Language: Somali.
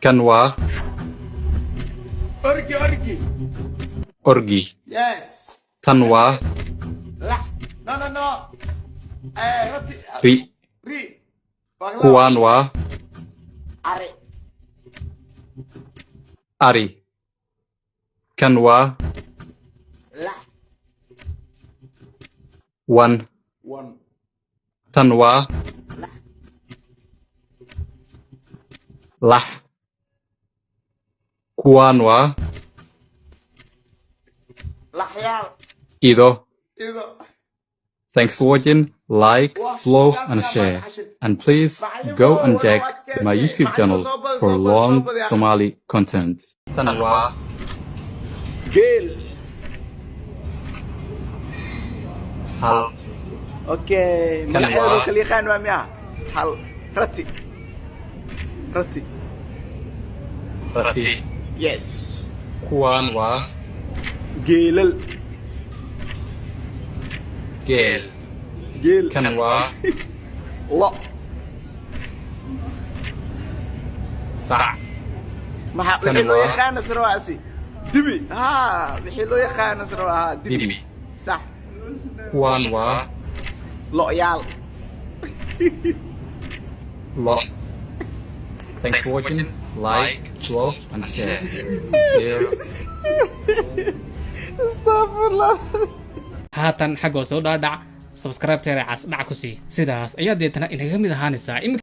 كنوا أرجي أرجي يس تنوا لا نو ري ري كوانوا أري أري كنوا لا ون ون تنوا لا لح كوانوا لحيال إذا. إذا Thanks for watching. Like, follow, and share. And please go and check my YouTube channel for long Somali content. Tanwa. جيل Hal. أوكي كنوا. ملحيال وكلي خان واميا حل رتي Rati. يس Kuanwa. جيلل Gel. جيل Kanwa. لا Sa. ما كنوا. وحي لو يخان سرواسي دبي ها وحي لو يخان سروا دبي Dibi. صح Kuanwa. لويال Lo. Thanks for watching. Like, follow, and share. See you. استغفر الله haatan xaggoo soo dhaadhac subscribe teere cas dhac ku sii sidaas ayaa deetana inaga mid ahaanaysaa